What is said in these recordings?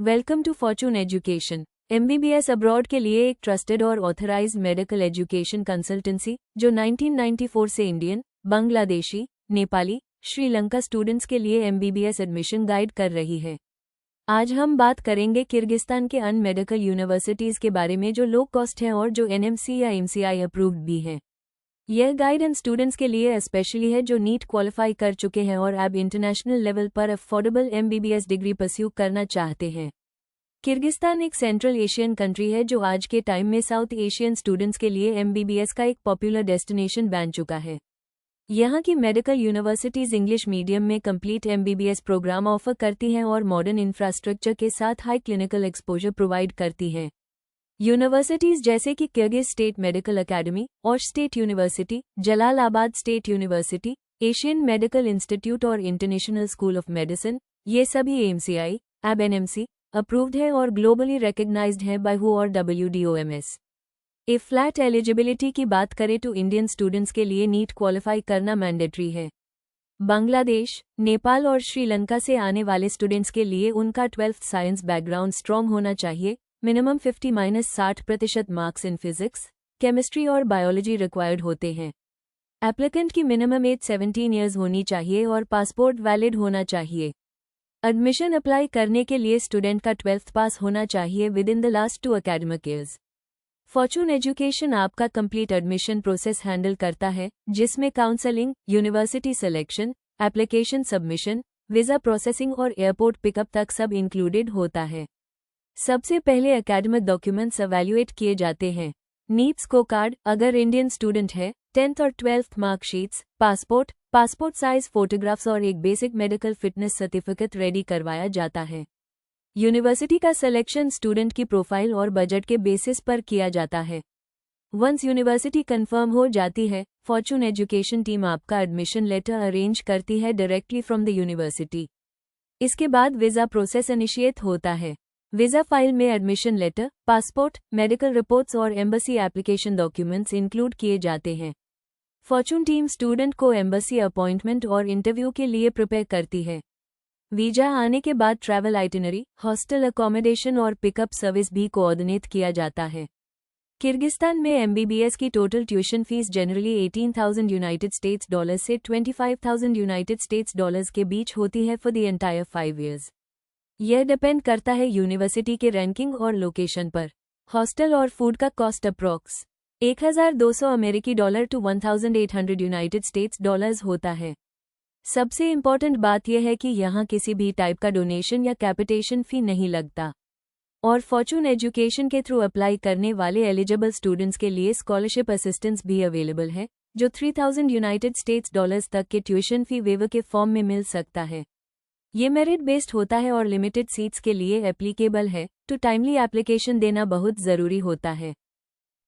Welcome to Fortune Education. MBBS abroad के लिए एक ट्रस्टेड और ऑथराइज्ड मेडिकल एजुकेशन कंसल्टेंसी जो 1994 से इंडियन, बांग्लादेशी, नेपाली, श्रीलंका स्टूडेंट्स के लिए एमबीबीएस एडमिशन गाइड कर रही है। आज हम बात करेंगे किर्गिस्तान के अन मेडिकल यूनिवर्सिटीज़ के बारे में जो लो कॉस्ट हैं और जो एनएमसी या एमसीआई अप्रूव्ड भी हैं। यह गाइड इन स्टूडेंट्स के लिए स्पेशली है जो नीट क्वालिफाई कर चुके हैं और अब इंटरनेशनल लेवल पर अफोर्डेबल एमबीबीएस डिग्री परस्यू करना चाहते हैं। किर्गिस्तान एक सेंट्रल एशियन कंट्री है जो आज के टाइम में साउथ एशियन स्टूडेंट्स के लिए एमबीबीएस का एक पॉपुलर डेस्टिनेशन बन चुका है। यहाँ की मेडिकल यूनिवर्सिटीज़ इंग्लिश मीडियम में कंप्लीट एमबीबीएस प्रोग्राम ऑफर करती हैं और मॉडर्न इंफ्रास्ट्रक्चर के साथ हाई क्लिनिकल एक्सपोजर प्रोवाइड करती हैं। यूनिवर्सिटीज़ जैसे कि Kyrgyz state medical academy, Osh state university, Jalalabad state university, Asian medical institute और इंटरनेशनल स्कूल ऑफ मेडिसिन, ये सभी एमसीआई, अब एनएमसी अप्रूव्ड है और ग्लोबली रिकग्नाइज्ड है बाय WHO और WDOMS। फ्लैट एलिजिबिलिटी की बात करें तो इंडियन स्टूडेंट्स के लिए नीट क्वालिफाई करना मैंडेटरी है। बांग्लादेश, नेपाल और श्रीलंका से आने वाले स्टूडेंट्स के लिए उनका 12th साइंस बैकग्राउंड स्ट्रॉन्ग होना चाहिए। Minimum 50-60% marks in physics, chemistry और बायोलॉजी रिक्वायर्ड होते हैं। एप्लीकेंट की मिनिमम एज 17 ईयर्स होनी चाहिए और पासपोर्ट वैलिड होना चाहिए। एडमिशन अप्लाई करने के लिए स्टूडेंट का 12th पास होना चाहिए with in the last 2 academic years. Fortune education आपका कंप्लीट एडमिशन प्रोसेस हैंडल करता है, जिसमें counselling, university selection, application submission, visa processing और एयरपोर्ट पिकअप तक सब इंक्लूडेड होता है। सबसे पहले एकेडमिक डॉक्यूमेंट्स एवेल्युएट किए जाते हैं। नीट स्कोर कार्ड अगर इंडियन स्टूडेंट है, 10th और 12th marksheets, passport size photographs और एक basic medical fitness certificate ready करवाया जाता है। यूनिवर्सिटी का सिलेक्शन स्टूडेंट की प्रोफाइल और बजट के बेसिस पर किया जाता है। वंस यूनिवर्सिटी कंफर्म हो जाती है, फॉर्चून एजुकेशन टीम आपका एडमिशन लेटर अरेंज करती है डायरेक्टली फ्रॉम द यूनिवर्सिटी। इसके बाद वीज़ा प्रोसेस इनिशिएट होता है। वीज़ा फाइल में admission letter, passport, medical reports और एम्बेसी एप्लीकेशन डॉक्यूमेंट्स इंक्लूड किए जाते हैं। फॉर्चून टीम स्टूडेंट को एम्बेसी अपॉइंटमेंट और इंटरव्यू के लिए प्रिपेयर करती है। वीज़ा आने के बाद ट्रैवल आइटिनरी, हॉस्टल अकोमोडेशन और पिकअप सर्विस भी कोऑर्डिनेट किया जाता है। किर्गिस्तान में एमबीबीएस की टोटल ट्यूशन फीस जनरली $18,000 से $25,000 के बीच होती है फॉर द एंटायर 5 ईयर्स। यह डिपेंड करता है यूनिवर्सिटी के रैंकिंग और लोकेशन पर। हॉस्टल और फूड का कॉस्ट अप्रॉक्स $1,200 टू $1,800 होता है। सबसे इम्पॉर्टेंट बात यह है कि यहाँ किसी भी टाइप का डोनेशन या कैपिटेशन फी नहीं लगता और फॉर्चून एजुकेशन के थ्रू अप्लाई करने वाले एलिजिबल स्टूडेंट्स के लिए स्कॉलरशिप असिस्टेंस भी अवेलेबल है, जो $3,000 तक के ट्यूशन फी वेवर के फॉर्म में मिल सकता है। ये मेरिट बेस्ड होता है और लिमिटेड सीट्स के लिए एप्लीकेबल है, तो टाइमली एप्लीकेशन देना बहुत ज़रूरी होता है।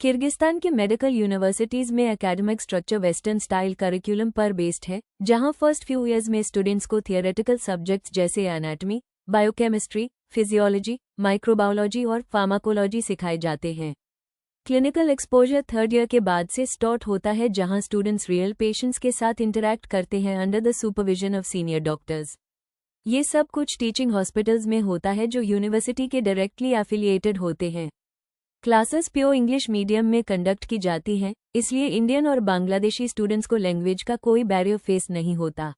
किर्गिस्तान के मेडिकल यूनिवर्सिटीज़ में academic structure western style curriculum पर बेस्ड है, जहां फर्स्ट फ्यू ईयर्स में स्टूडेंट्स को थियोरेटिकल सब्जेक्ट्स जैसे एनाटॉमी, बायोकेमिस्ट्री, फिजियोलॉजी, माइक्रोबायोलॉजी और फार्माकोलॉजी सिखाए जाते हैं। क्लिनिकल एक्सपोजर 3rd ईयर के बाद से स्टार्ट होता है, जहां स्टूडेंट्स रियल पेशेंट्स के साथ इंटरैक्ट करते हैं under the supervision of senior doctors. ये सब कुछ टीचिंग हॉस्पिटल्स में होता है जो यूनिवर्सिटी के डायरेक्टली एफिलिएटेड होते हैं। क्लासेस प्योर इंग्लिश मीडियम में कंडक्ट की जाती हैं, इसलिए इंडियन और बांग्लादेशी स्टूडेंट्स को लैंग्वेज का कोई बैरियर फेस नहीं होता।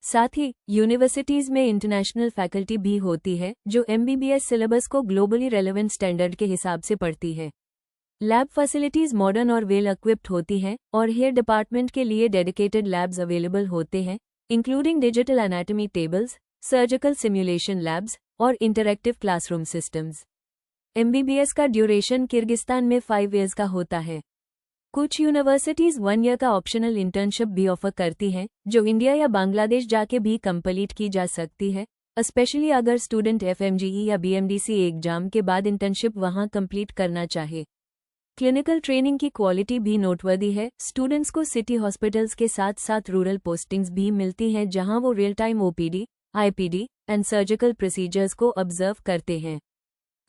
साथ ही यूनिवर्सिटीज़ में इंटरनेशनल फैकल्टी भी होती है जो एमबीबीएस सिलेबस को ग्लोबली रेलेवेंट स्टैंडर्ड के हिसाब से पढ़ती है। लैब फैसिलिटीज़ मॉडर्न और वेल इक्विप्ड होती हैं और हेयर डिपार्टमेंट के लिए डेडिकेटेड लैब्स अवेलेबल होते हैं, including digital anatomy tables, surgical simulation labs और इंटरैक्टिव क्लासरूम सिस्टम्स। एमबीबीएस का ड्यूरेशन किर्गिस्तान में 5 ईयर्स का होता है। कुछ यूनिवर्सिटीज़ 1 ईयर का ऑप्शनल इंटर्नशिप भी ऑफर करती हैं, जो इंडिया या बांग्लादेश जाके भी कंप्लीट की जा सकती है, स्पेशली अगर स्टूडेंट एफएमजीई या बीएमडीसी एग्जाम के बाद इंटर्नशिप वहां कंप्लीट करना चाहे। क्लिनिकल ट्रेनिंग की क्वालिटी भी नोटवर्दी है। स्टूडेंट्स को सिटी हॉस्पिटल्स के साथ साथ रूरल पोस्टिंग्स भी मिलती हैं, जहां वो real time OPD, IPD and surgical procedures को ऑब्जर्व करते हैं।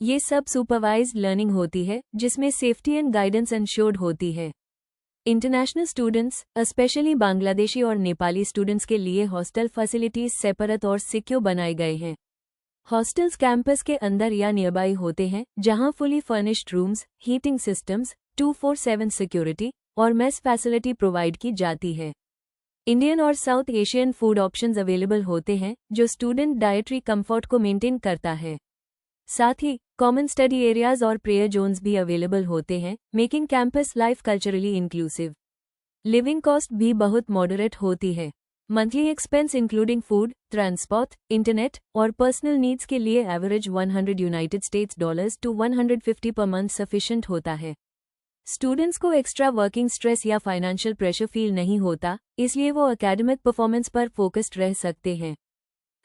ये सब सुपरवाइज्ड लर्निंग होती है, जिसमें सेफ्टी एंड गाइडेंस इंश्योर्ड होती है। इंटरनेशनल स्टूडेंट्स, स्पेशली बांग्लादेशी और नेपाली स्टूडेंट्स के लिए हॉस्टल फैसिलिटीज सेपरेट और सिक्योर बनाए गए हैं। हॉस्टल्स कैंपस के अंदर या नियरबाई होते हैं, जहां fully furnished rooms, heating systems, 24/7 security और मेस फैसिलिटी प्रोवाइड की जाती है। इंडियन और south Asian food options available होते हैं, जो स्टूडेंट डाइटरी कंफर्ट को मेंटेन करता है। साथ ही कॉमन स्टडी एरियाज और प्रेयर जोन्स भी अवेलेबल होते हैं, making campus life culturally inclusive. Living cost भी बहुत मॉडरेट होती है। Monthly expense including food, transport, internet और पर्सनल नीड्स के लिए average $100 to $150 per month sufficient होता है। स्टूडेंट्स को एक्स्ट्रा वर्किंग स्ट्रेस या फाइनेंशियल प्रेशर फील नहीं होता, इसलिए वो एकेडमिक परफॉर्मेंस पर फोकस्ड रह सकते हैं।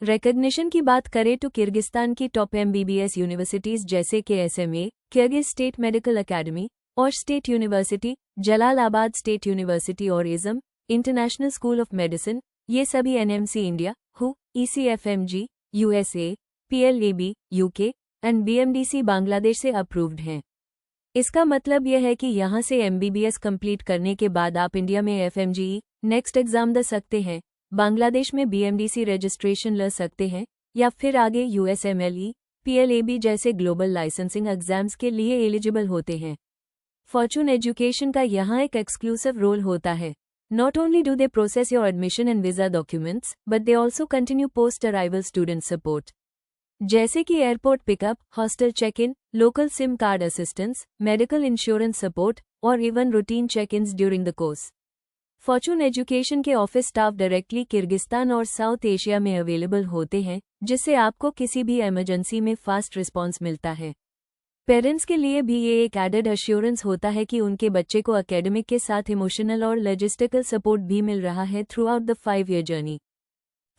रिकॉग्निशन की बात करें तो किर्गिस्तान की टॉप MBBS यूनिवर्सिटीज जैसे कि SMA, Kyrgyz state medical academy और state university, Jalalabad state university और इज़म इंटरनेशनल स्कूल ऑफ मेडिसिन, ये सभी NMC इंडिया, WHO, ECFMG, USA, PLAB, UK and BMDC Bangladesh से अप्रूव्ड हैं। इसका मतलब यह है कि यहाँ से MBBS कंप्लीट करने के बाद आप इंडिया में FMGE नेक्स्ट एग्जाम दे सकते हैं, बांग्लादेश में BMDC रजिस्ट्रेशन ले सकते हैं या फिर आगे USMLE, PLAB जैसे ग्लोबल लाइसेंसिंग एग्जाम्स के लिए एलिजिबल होते हैं। फॉर्चून एजुकेशन का यहाँ एक एक्सक्लूसिव रोल होता है। Not only do they process your admission and visa documents, but they also continue post-arrival student support. जैसे कि airport pickup, hostel check in, local SIM card assistance, medical insurance support और even routine check ins during the course. Fortune Education के office staff directly Kyrgyzstan और South Asia में available होते हैं, जिससे आपको किसी भी इमरजेंसी में फास्ट रिस्पॉन्स मिलता है। पेरेंट्स के लिए भी ये एक एडेड अश्योरेंस होता है कि उनके बच्चे को एकेडमिक के साथ इमोशनल और लॉजिस्टिकल सपोर्ट भी मिल रहा है through out the 5-year journey.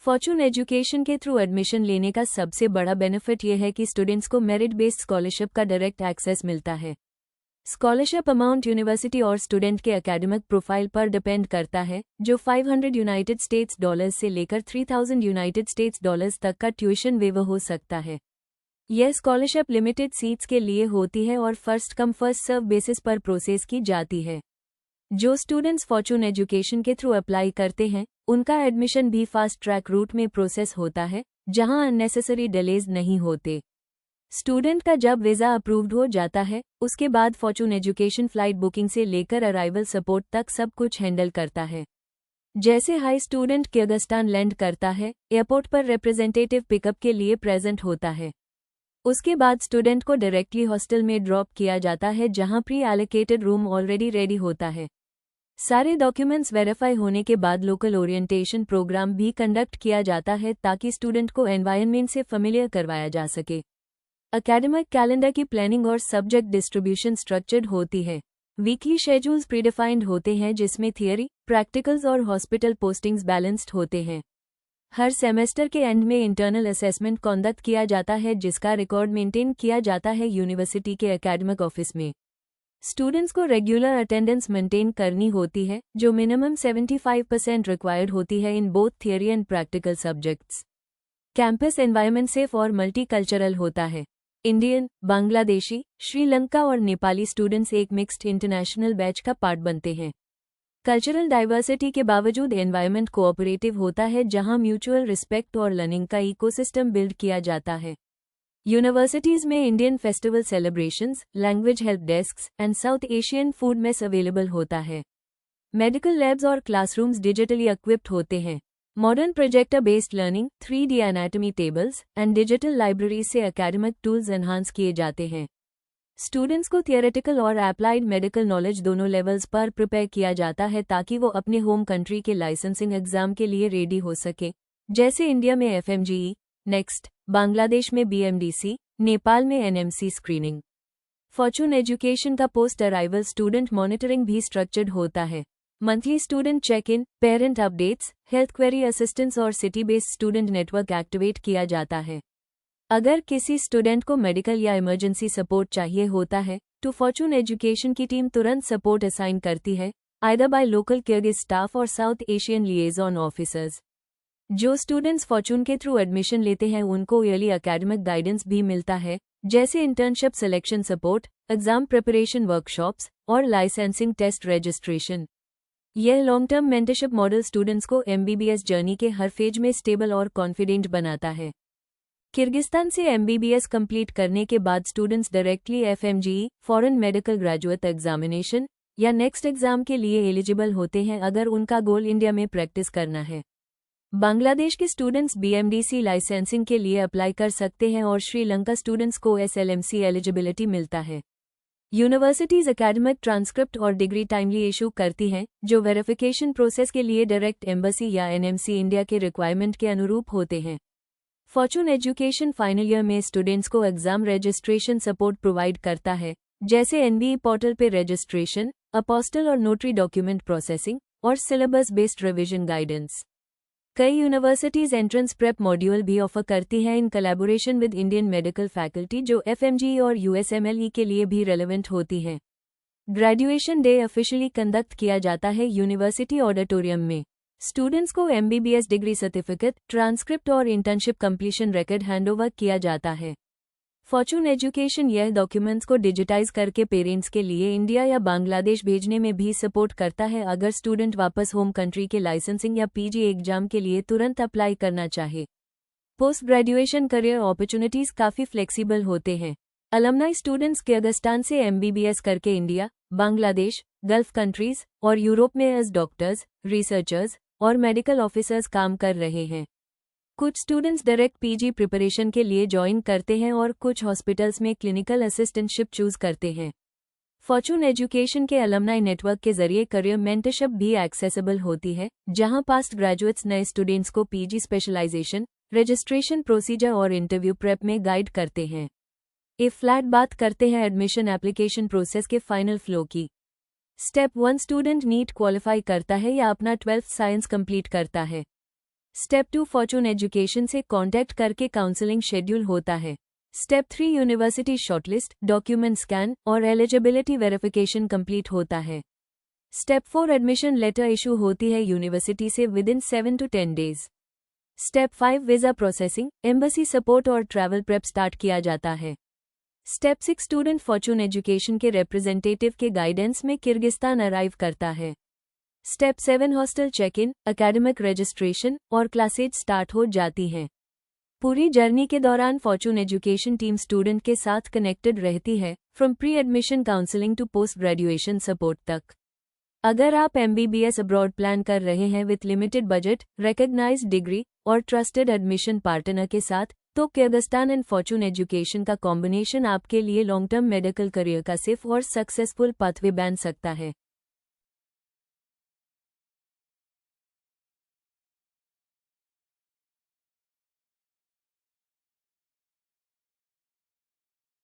Fortune Education के थ्रू एडमिशन लेने का सबसे बड़ा बेनिफिट यह है कि स्टूडेंट्स को मेरिट बेस्ड स्कॉलरशिप का डायरेक्ट एक्सेस मिलता है। स्कॉलरशिप अमाउंट यूनिवर्सिटी और स्टूडेंट के एकेडमिक प्रोफाइल पर डिपेंड करता है, जो $500 से लेकर $3,000 तक का ट्यूशन वेवर हो सकता है। यह स्कॉलरशिप लिमिटेड सीट्स के लिए होती है और first come first serve basis पर प्रोसेस की जाती है। जो स्टूडेंट्स फॉर्चून एजुकेशन के थ्रू अप्लाई करते हैं, उनका एडमिशन भी फास्ट ट्रैक रूट में प्रोसेस होता है, जहां अननेसेसरी डिलेज नहीं होते। स्टूडेंट का जब वीज़ा अप्रूव्ड हो जाता है, उसके बाद फॉर्चून एजुकेशन फ्लाइट बुकिंग से लेकर अराइवल सपोर्ट तक सब कुछ हैंडल करता है। जैसे हाई स्टूडेंट किर्गिस्तान लैंड करता है, एयरपोर्ट पर रिप्रेजेंटेटिव पिकअप के लिए प्रेजेंट होता है। उसके बाद स्टूडेंट को डायरेक्टली हॉस्टल में ड्रॉप किया जाता है, जहां pre allocated room already ready होता है। सारे डॉक्यूमेंट्स वेरीफाई होने के बाद लोकल ओरिएंटेशन प्रोग्राम भी कंडक्ट किया जाता है, ताकि स्टूडेंट को एनवायरनमेंट से फेमिलियर करवाया जा सके। एकेडमिक कैलेंडर की प्लानिंग और सब्जेक्ट डिस्ट्रीब्यूशन स्ट्रक्चर्ड होती है। वीकली शेड्यूल्स प्रीडिफाइंड होते हैं, जिसमें थियरी, प्रैक्टिकल्स और हॉस्पिटल पोस्टिंग्स बैलेंस्ड होते हैं। हर सेमेस्टर के एंड में इंटरनल असेसमेंट कंडक्ट किया जाता है, जिसका रिकॉर्ड मेंटेन किया जाता है यूनिवर्सिटी के एकेडमिक ऑफिस में। स्टूडेंट्स को रेगुलर अटेंडेंस मेंटेन करनी होती है, जो मिनिमम 75% रिक्वायर्ड होती है in both theory and practical subjects. Campus environment safe और मल्टीकल्चरल होता है। इंडियन, बांग्लादेशी, श्रीलंका और नेपाली स्टूडेंट्स एक मिक्स्ड इंटरनेशनल बैच का पार्ट बनते हैं। कल्चरल डाइवर्सिटी के बावजूद एनवायरनमेंट कोऑपरेटिव होता है, जहां म्यूचुअल रिस्पेक्ट और लर्निंग का इकोसिस्टम बिल्ड किया जाता है। यूनिवर्सिटीज में Indian festival celebrations, language help desks and south Asian food mess available होता है। मेडिकल लैब्स और क्लासरूम्स डिजिटली इक्विप्ड होते हैं। Modern projector based learning, 3D anatomy tables and digital libraries से एकेडमिक टूल्स एनहांस किए जाते हैं। स्टूडेंट्स को थियोरेटिकल और एप्लाइड मेडिकल नॉलेज दोनों लेवल्स पर प्रिपेयर किया जाता है, ताकि वो अपने होम कंट्री के लाइसेंसिंग एग्जाम के लिए रेडी हो सके, जैसे इंडिया में FMGE, नेक्स्ट, बांग्लादेश में BMDC, नेपाल में NMC स्क्रीनिंग। फॉर्चून एजुकेशन का पोस्ट अराइवल स्टूडेंट मॉनिटरिंग भी स्ट्रक्चर्ड होता है। Monthly student check in, parent updates, health query assistance और city based student network activate किया जाता है। अगर किसी स्टूडेंट को मेडिकल या इमरजेंसी सपोर्ट चाहिए होता है, तो फॉर्चून एजुकेशन की टीम तुरंत सपोर्ट असाइन करती है, either by local Kyrgyz staff और साउथ एशियन लिएजॉन ऑफिसर्स। जो स्टूडेंट्स फॉर्चून के थ्रू एडमिशन लेते हैं, उनको ईयरली एकेडमिक गाइडेंस भी मिलता है, जैसे internship selection support, exam preparation workshops और लाइसेंसिंग टेस्ट रजिस्ट्रेशन। यह long term mentorship model students को MBBS जर्नी के हर फेज में स्टेबल और कॉन्फिडेंट बनाता है। किर्गिस्तान से एमबीबीएस कंप्लीट करने के बाद students directly FMGE foreign medical graduate examination या नेक्स्ट एग्जाम के लिए एलिजिबल होते हैं अगर उनका गोल इंडिया में प्रैक्टिस करना है। बांग्लादेश के स्टूडेंट्स बीएमडीसी लाइसेंसिंग के लिए अप्लाई कर सकते हैं और श्रीलंका स्टूडेंट्स को एसएलएमसी एलिजिबिलिटी मिलता है। यूनिवर्सिटीज एकेडमिक ट्रांसक्रिप्ट और डिग्री टाइमली इशू करती हैं, जो वेरिफिकेशन प्रोसेस के लिए डायरेक्ट एम्बेसी या एनएमसी इंडिया के रिक्वायरमेंट के अनुरूप होते हैं। फॉर्चून एजुकेशन फाइनल ईयर में स्टूडेंट्स को एग्जाम रजिस्ट्रेशन सपोर्ट प्रोवाइड करता है, जैसे एनबीई पोर्टल पे रजिस्ट्रेशन, अपोस्टल और नोटरी डॉक्यूमेंट प्रोसेसिंग और सिलेबस बेस्ड रिवीजन गाइडेंस। कई यूनिवर्सिटीज एंट्रेंस प्रेप मॉड्यूल भी ऑफर करती हैं in collaboration with Indian medical faculty, जो एफएमजी और यूएसएमएलई के लिए भी रेलेवेंट होती हैं। ग्रेजुएशन डे ऑफिशियली कंडक्ट किया जाता है यूनिवर्सिटी ऑडिटोरियम में। स्टूडेंट्स को एमबीबीएस डिग्री सर्टिफिकेट, ट्रांसक्रिप्ट और इंटर्नशिप कंप्लीशन रिकॉर्ड हैंडओवर किया जाता है। फॉर्चून एजुकेशन यह डॉक्यूमेंट्स को डिजिटाइज करके पेरेंट्स के लिए इंडिया या बांग्लादेश भेजने में भी सपोर्ट करता है अगर स्टूडेंट वापस होम कंट्री के लाइसेंसिंग या पीजी एग्जाम के लिए तुरंत अप्लाई करना चाहे। पोस्ट ग्रेजुएशन करियर अपॉर्चुनिटीज काफ़ी फ्लेक्सिबल होते हैं। अलमनाई स्टूडेंट्स किर्गिस्तान से एमबीबीएस करके इंडिया, बांग्लादेश, गल्फ कंट्रीज और यूरोप में एज डॉक्टर्स, रिसर्चर्स और मेडिकल ऑफिसर्स काम कर रहे हैं। कुछ स्टूडेंट्स डायरेक्ट पीजी प्रिपरेशन के लिए ज्वाइन करते हैं और कुछ हॉस्पिटल्स में क्लिनिकल असिस्टेंटशिप चूज करते हैं। फॉर्चून एजुकेशन के अलमनाई नेटवर्क के जरिए करियर मेंटरशिप भी एक्सेसिबल होती है, जहां पास्ट ग्रेजुएट्स नए स्टूडेंट्स को पीजी स्पेशलाइजेशन, रजिस्ट्रेशन प्रोसीजर और इंटरव्यू प्रेप में गाइड करते हैं। फ्लैट बात करते हैं एडमिशन एप्लीकेशन प्रोसेस के फाइनल फ्लो की। स्टेप 1 स्टूडेंट नीट क्वालिफाई करता है या अपना 12th साइंस कंप्लीट करता है। स्टेप 2 फॉर्चून एजुकेशन से कांटेक्ट करके काउंसलिंग शेड्यूल होता है। Step 3 university shortlist, document scan और एलिजिबिलिटी वेरिफिकेशन कंप्लीट होता है। स्टेप 4 एडमिशन लेटर इशू होती है यूनिवर्सिटी से within 7 to 10 days. Step 5 visa processing, embassy support और ट्रैवल प्रेप स्टार्ट किया जाता है। स्टेप 6 स्टूडेंट फॉर्चून एजुकेशन के रिप्रेजेंटेटिव के गाइडेंस में किर्गिस्तान अराइव करता है। Step 7 hostel check in, academic registration और क्लासेज स्टार्ट हो जाती हैं। पूरी जर्नी के दौरान फॉर्चून एजुकेशन टीम स्टूडेंट के साथ कनेक्टेड रहती है, from pre admission counselling to post graduation support तक। अगर आप एमबीबीएस अब्रॉड प्लान कर रहे हैं with limited budget, recognised degree और ट्रस्टेड एडमिशन पार्टनर के साथ, तो किर्गिस्तान एंड फॉर्चून एजुकेशन का कॉम्बिनेशन आपके लिए लॉन्ग टर्म मेडिकल करियर का सेफ और सक्सेसफुल पाथवे बन सकता है।